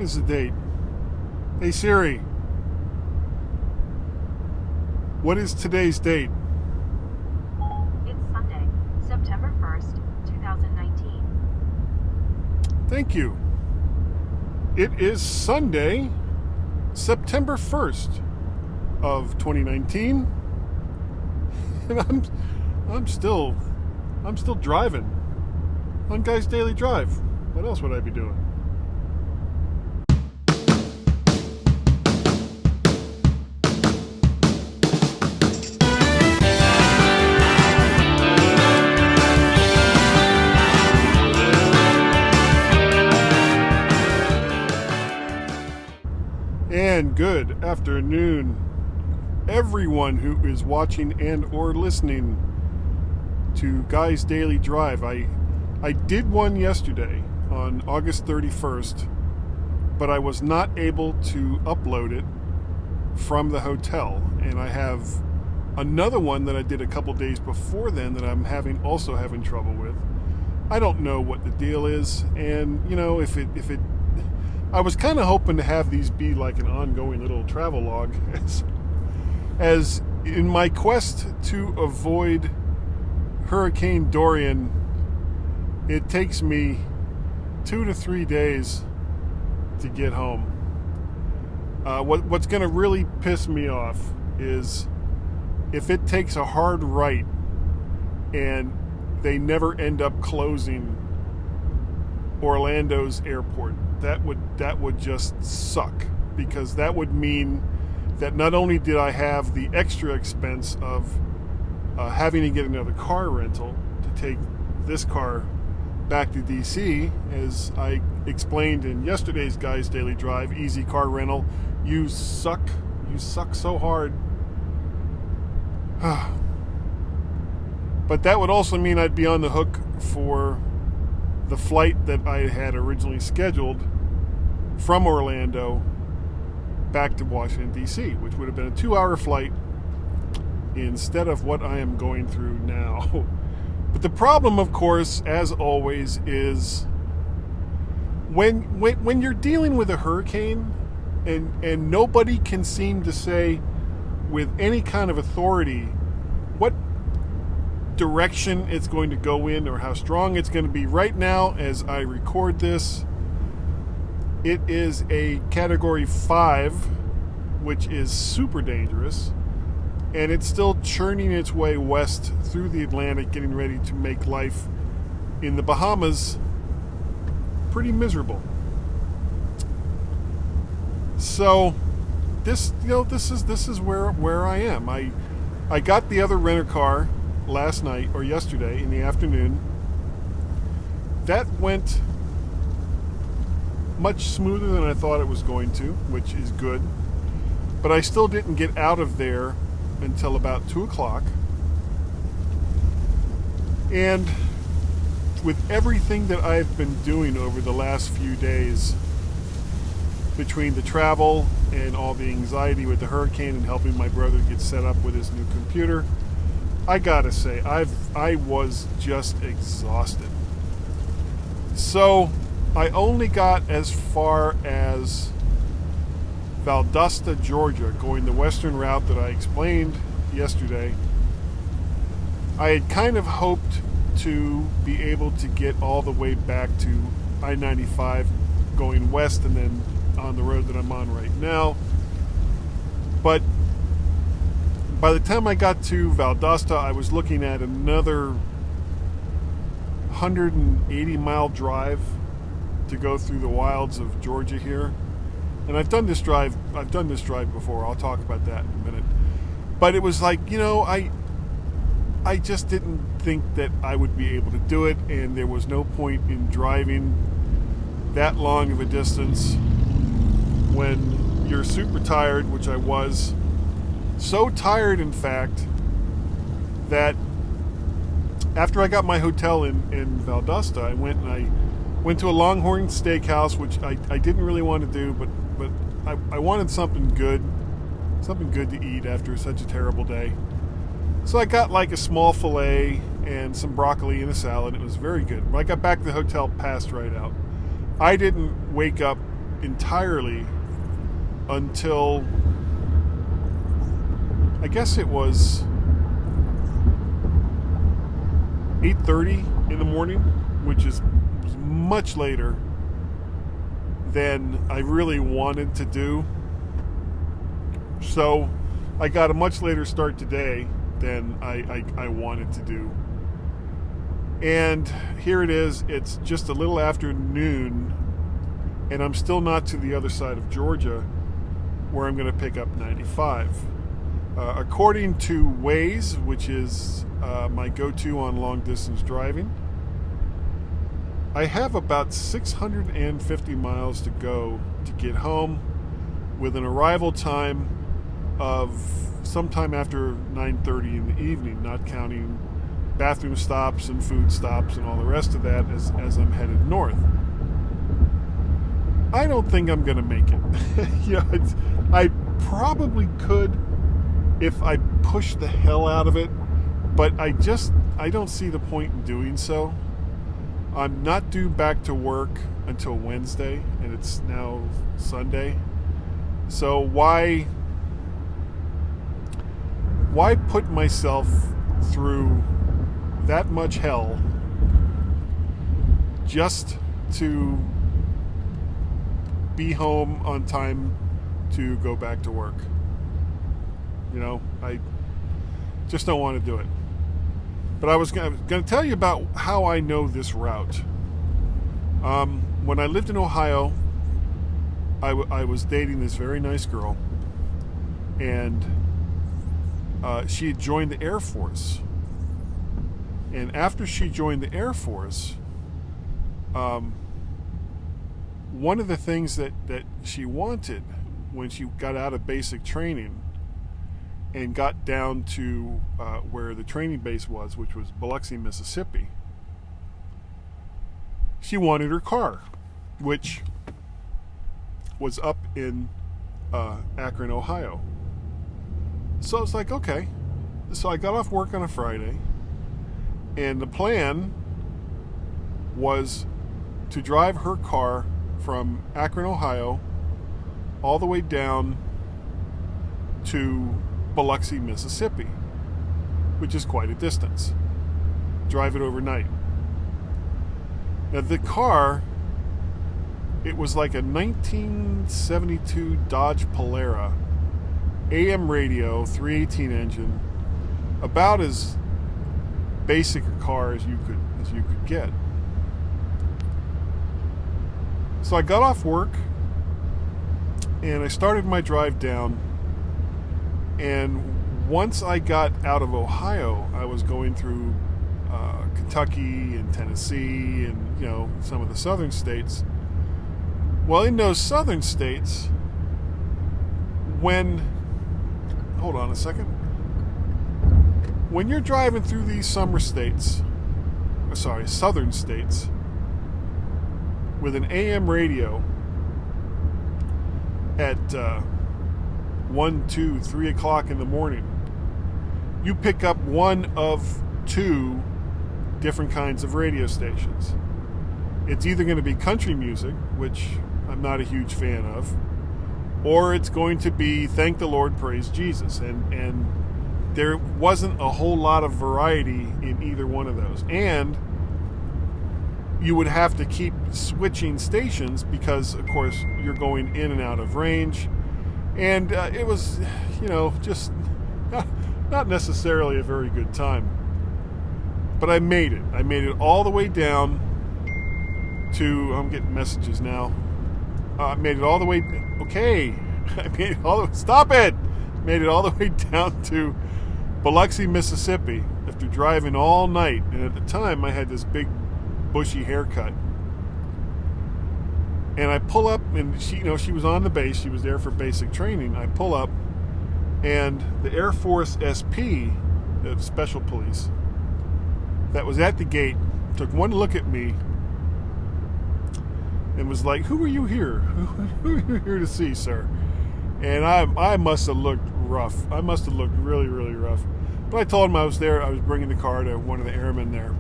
What is the date? Hey Siri, what is today's date? It's Sunday, September 1st, 2019. Thank you. It is Sunday, September 1st of 2019. And I'm still driving on Guy's Daily Drive. What else would I be doing? And good afternoon, everyone who is watching and or listening to Guy's Daily Drive. I did one yesterday on August 31st, but I was not able to upload it from the hotel. And I have another one that I did a couple days before then that I'm also having trouble with. I don't know what the deal is, and if it I was kind of hoping to have these be like an ongoing little travel log as in my quest to avoid Hurricane Dorian. It takes me 2 to 3 days to get home. What's going to really piss me off is if it takes a hard right and they never end up closing Orlando's airport. That would just suck, because that would mean that not only did I have the extra expense of having to get another car rental to take this car back to DC, as I explained in yesterday's Guy's Daily Drive, easy car rental, you suck so hard. But that would also mean I'd be on the hook for the flight that I had originally scheduled from Orlando back to Washington, D.C., which would have been a 2-hour flight instead of what I am going through now. But the problem, of course, as always, is when you're dealing with a hurricane and nobody can seem to say with any kind of authority what direction it's going to go in or how strong it's going to be. Right now, as I record this, it is a Category 5, which is super dangerous, and it's still churning its way west through the Atlantic, getting ready to make life in the Bahamas pretty miserable. So this is where I am. I got the other renter car last night or yesterday in the afternoon. That went much smoother than I thought it was going to, which is good. But I still didn't get out of there until about 2 o'clock. And with everything that I've been doing over the last few days, between the travel and all the anxiety with the hurricane and helping my brother get set up with his new computer, I gotta say, I was just exhausted. So I only got as far as Valdosta, Georgia, going the western route that I explained yesterday. I had kind of hoped to be able to get all the way back to I-95 going west and then on the road that I'm on right now. But by the time I got to Valdosta, I was looking at another 180-mile drive to go through the wilds of Georgia here. And I've done this drive before. I'll talk about that in a minute. But it was like, I just didn't think that I would be able to do it, and there was no point in driving that long of a distance when you're super tired, which I was. So tired, in fact, that after I got my hotel in Valdosta, I went to a Longhorn Steakhouse, which I didn't really want to do, but I wanted something good to eat after such a terrible day. So I got like a small filet and some broccoli and a salad. It was very good. When I got back to the hotel, passed right out. I didn't wake up entirely until I guess it was 8:30 in the morning, which was much later than I really wanted to do. So I got a much later start today than I wanted to do. And here it is. It's just a little after noon, and I'm still not to the other side of Georgia where I'm going to pick up 95. According to Waze, which is my go-to on long-distance driving, I have about 650 miles to go to get home, with an arrival time of sometime after 9:30 in the evening, not counting bathroom stops and food stops and all the rest of that as I'm headed north. I don't think I'm going to make it. I probably could if I push the hell out of it, but I don't see the point in doing so. I'm not due back to work until Wednesday, and it's now Sunday. So why put myself through that much hell just to be home on time to go back to work? I just don't want to do it. But I was going to tell you about how I know this route. When I lived in Ohio, I was dating this very nice girl, and she had joined the Air Force. And after she joined the Air Force, one of the things that she wanted when she got out of basic training and got down to where the training base was, which was Biloxi, Mississippi, she wanted her car, which was up in Akron, Ohio. So I was like, okay. So I got off work on a Friday, and the plan was to drive her car from Akron, Ohio, all the way down to Biloxi, Mississippi, which is quite a distance. Drive it overnight. Now the car, it was like a 1972 Dodge Polara, AM radio, 318 engine, about as basic a car as you could get. So I got off work and I started my drive down, and once I got out of Ohio, I was going through Kentucky and Tennessee and some of the southern states. Well, in those southern states, hold on a second. When you're driving through these southern states, with an AM radio at 1, 2, 3 o'clock in the morning, you pick up one of two different kinds of radio stations. It's either going to be country music, which I'm not a huge fan of, or it's going to be Thank the Lord, Praise Jesus. And there wasn't a whole lot of variety in either one of those. And you would have to keep switching stations because, of course, you're going in and out of range. And it was, just not necessarily a very good time. But I made it. I made it all the way down to, I'm getting messages now. I made it all the way, okay. I made it all the way, stop it! Made it all the way down to Biloxi, Mississippi after driving all night. And at the time, I had this big bushy haircut. And I pull up, and she was on the base. She was there for basic training. I pull up, and the Air Force SP, the Special Police, that was at the gate, took one look at me and was like, "Who are you here? Who are you here to see, sir?" And I must have looked rough. I must have looked really, really rough. But I told him I was there. I was bringing the car to one of the airmen there,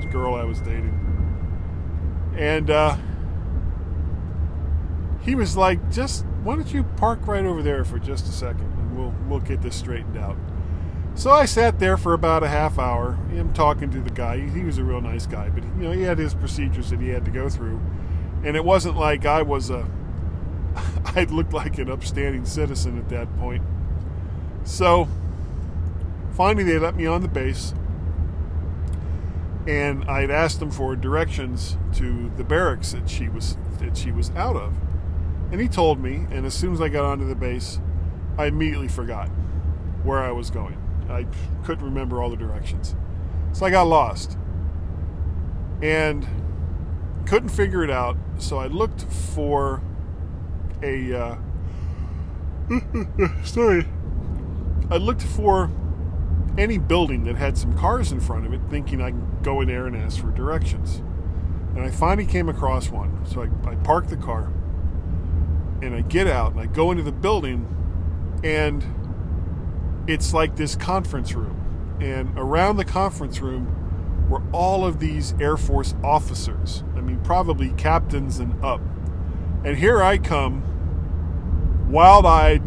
this girl I was dating. And he was like, why don't you park right over there for just a second and we'll get this straightened out. So I sat there for about a half hour. I'm talking to the guy. He was a real nice guy, but he had his procedures that he had to go through. And it wasn't like I looked like an upstanding citizen at that point. So finally they let me on the base, and I'd asked them for directions to the barracks that she was out of. And he told me, and as soon as I got onto the base, I immediately forgot where I was going. I couldn't remember all the directions. So I got lost and couldn't figure it out. So I looked for I looked for any building that had some cars in front of it, thinking I could go in there and ask for directions. And I finally came across one. So I parked the car and I get out and I go into the building, and it's like this conference room. And around the conference room were all of these Air Force officers. I mean, probably captains and up. And here I come, wild-eyed,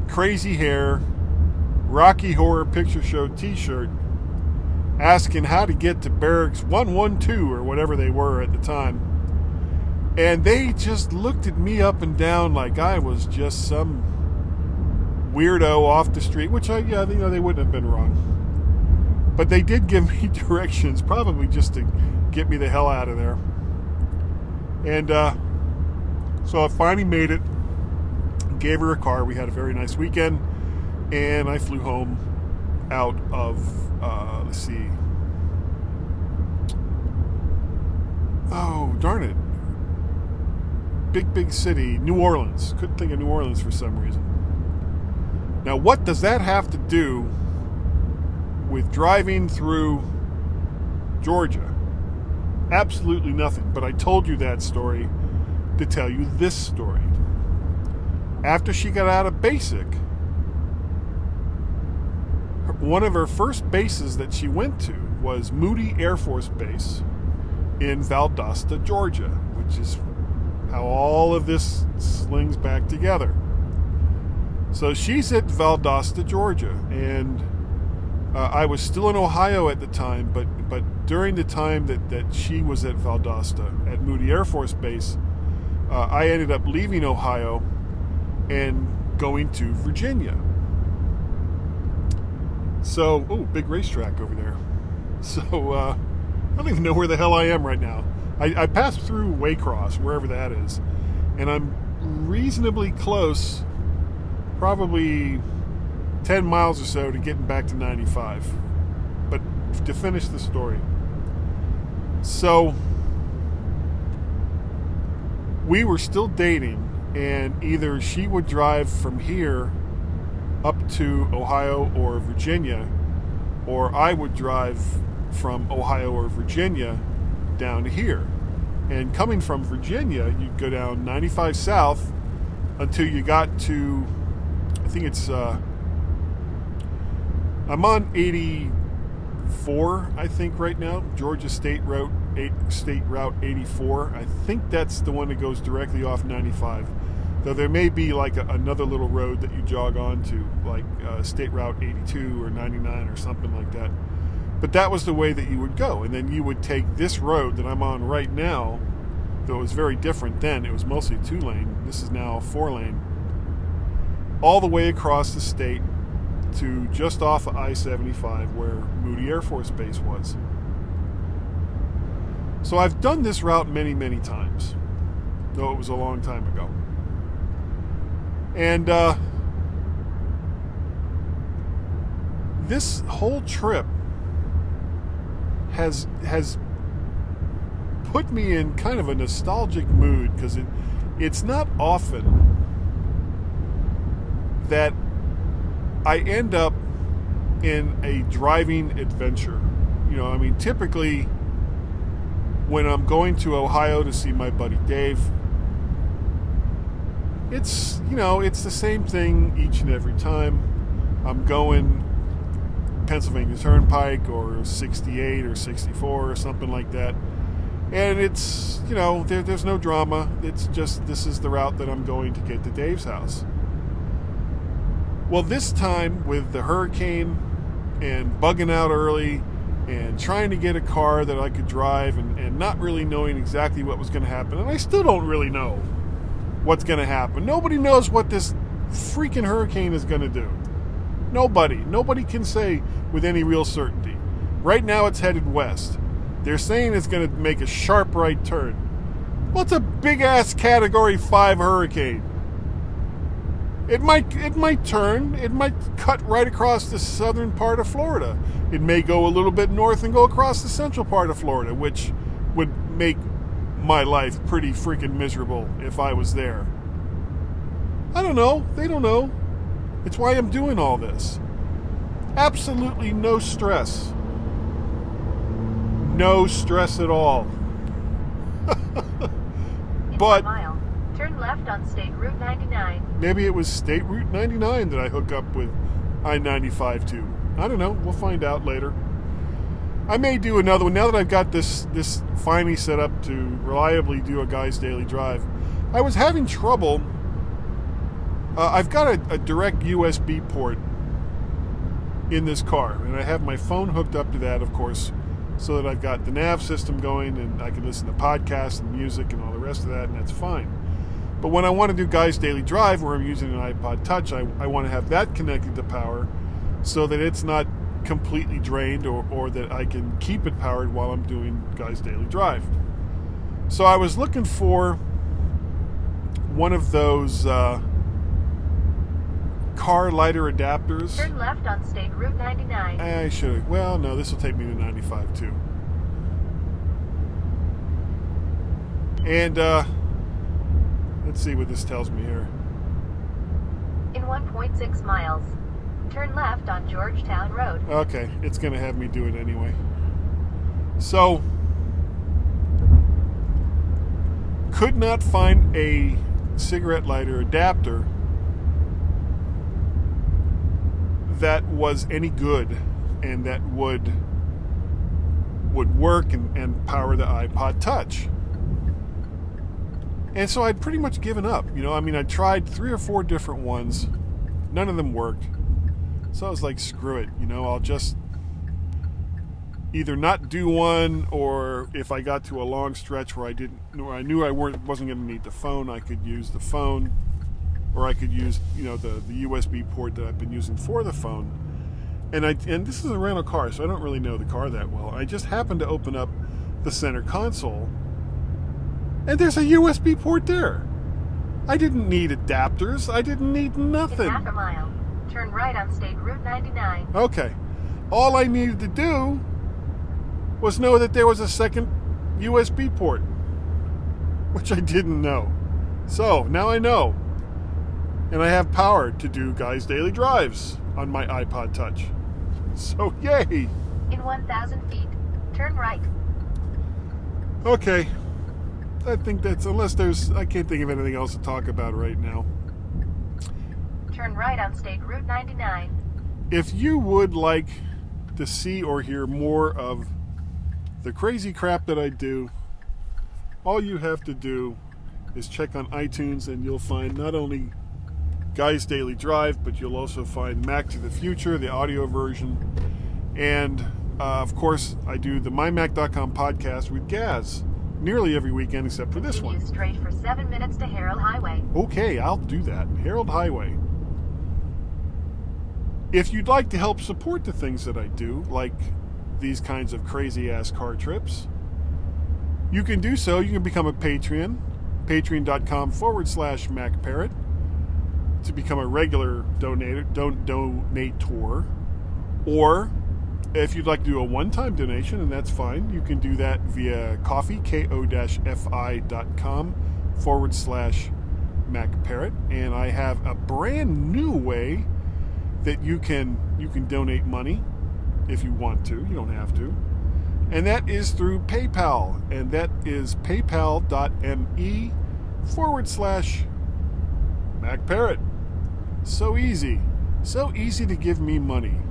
crazy hair, Rocky Horror Picture Show t-shirt, asking how to get to barracks 112 or whatever they were at the time. And they just looked at me up and down like I was just some weirdo off the street, which they wouldn't have been wrong. But they did give me directions, probably just to get me the hell out of there. And so I finally made it, gave her a car. We had a very nice weekend, and I flew home out of, oh, darn it. Big city, New Orleans. Couldn't think of New Orleans for some reason. Now, what does that have to do with driving through Georgia? Absolutely nothing. But I told you that story to tell you this story. After she got out of basic, one of her first bases that she went to was Moody Air Force Base in Valdosta, Georgia, which is how all of this slings back together. So she's at Valdosta, Georgia, and I was still in Ohio at the time, but during the time that she was at Valdosta, at Moody Air Force Base, I ended up leaving Ohio and going to Virginia. So, big racetrack over there. So, I don't even know where the hell I am right now. I passed through Waycross, wherever that is, and I'm reasonably close, probably 10 miles or so, to getting back to 95. But to finish the story, so we were still dating, and either she would drive from here up to Ohio or Virginia, or I would drive from Ohio or Virginia down to here. And coming from Virginia, you'd go down 95 south until you got to, I think it's, I'm on 84, I think, right now, Georgia State Route 84. I think that's the one that goes directly off 95. Though there may be like another little road that you jog onto, like State Route 82 or 99 or something like that. But that was the way that you would go. And then you would take this road that I'm on right now, though it was very different then. It was mostly 2-lane. This is now 4-lane. All the way across the state to just off of I-75 where Moody Air Force Base was. So I've done this route many, many times, though it was a long time ago. And this whole trip has put me in kind of a nostalgic mood, because it's not often that I end up in a driving adventure. I mean, typically when I'm going to Ohio to see my buddy Dave, it's the same thing each and every time. I'm going Pennsylvania Turnpike or 68 or 64 or something like that. And it's, there's no drama. It's just, this is the route that I'm going to get to Dave's house. Well, this time with the hurricane and bugging out early and trying to get a car that I could drive and not really knowing exactly what was going to happen. And I still don't really know what's going to happen. Nobody knows what this freaking hurricane is going to do. Nobody can say with any real certainty. Right now it's headed west. They're saying it's going to make a sharp right turn. Well, it's a big-ass Category 5 hurricane. It might turn. It might cut right across the southern part of Florida. It may go a little bit north and go across the central part of Florida, which would make my life pretty freaking miserable if I was there. I don't know. They don't know. It's why I'm doing all this. Absolutely no stress. No stress at all. But mile, turn left on State Route 99. Maybe it was State Route 99 that I hook up with I-95 to. I don't know. We'll find out later. I may do another one. Now that I've got this finally set up to reliably do a guy's daily drive, I was having trouble. I've got a direct USB port in this car, and I have my phone hooked up to that, of course, so that I've got the nav system going and I can listen to podcasts and music and all the rest of that, and that's fine. But when I want to do Guy's Daily Drive, where I'm using an iPod Touch, I want to have that connected to power so that it's not completely drained or that I can keep it powered while I'm doing Guy's Daily Drive. So I was looking for one of those car lighter adapters. Turn left on State Route 99. I should have. Well, no, this will take me to 95 too. And let's see what this tells me here. In 1.6 miles, turn left on Georgetown Road. Okay, it's going to have me do it anyway. So, could not find a cigarette lighter adapter that was any good and that would work and power the iPod Touch. And so I'd pretty much given up. I tried 3 or 4 different ones. None of them worked. So I was like, screw it. I'll just either not do one, or if I got to a long stretch where I knew I wasn't going to need the phone, I could use the phone. Or I could use, the USB port that I've been using for the phone. And this is a rental car, so I don't really know the car that well. I just happened to open up the center console, and there's a USB port there. I didn't need adapters. I didn't need nothing. In half a mile, turn right on State Route 99. Okay. All I needed to do was know that there was a second USB port, which I didn't know. So, now I know. And I have power to do Guy's Daily Drives on my iPod Touch. So, yay! In 1,000 feet, turn right. Okay. I think that's, I can't think of anything else to talk about right now. Turn right on State Route 99. If you would like to see or hear more of the crazy crap that I do, all you have to do is check on iTunes, and you'll find not only Guy's Daily Drive, but you'll also find Mac to the Future, the audio version. And, of course, I do the MyMac.com podcast with Gaz nearly every weekend except for this one. Continue straight for 7 minutes to Harold Highway. Okay, I'll do that. Harold Highway. If you'd like to help support the things that I do, like these kinds of crazy-ass car trips, you can do so. You can become a Patreon, patreon.com/MacParrot, to become a regular donator, or if you'd like to do a one-time donation, and that's fine, you can do that via Ko-fi, ko-fi.com/MacParrot, and I have a brand new way that you can donate money if you want to. You don't have to. And that is through PayPal, and that is paypal.me/MacParrot. So easy to give me money.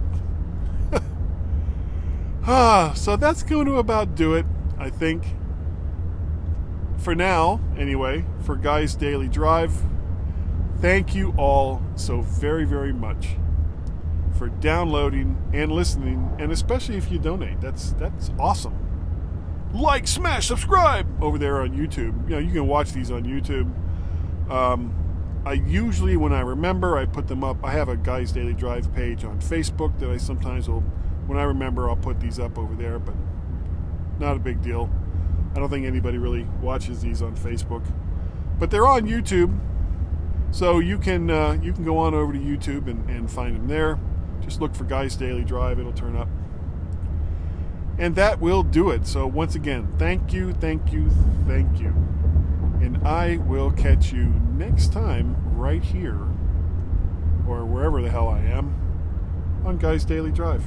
So that's going to about do it, I think. for now, anyway, for Guys Daily Drive, thank you all so very, very much for downloading and listening, and especially if you donate. That's awesome. Like, smash, subscribe over there on YouTube. You can watch these on YouTube. I usually, when I remember, I put them up. I have a Guys Daily Drive page on Facebook that I sometimes will, when I remember, I'll put these up over there, but not a big deal. I don't think anybody really watches these on Facebook, but they're on YouTube, so you can go on over to YouTube and find them there. Just look for Guys Daily Drive; it'll turn up, and that will do it. So once again, thank you, and I will catch you next time right here, or wherever the hell I am, on Guys Daily Drive.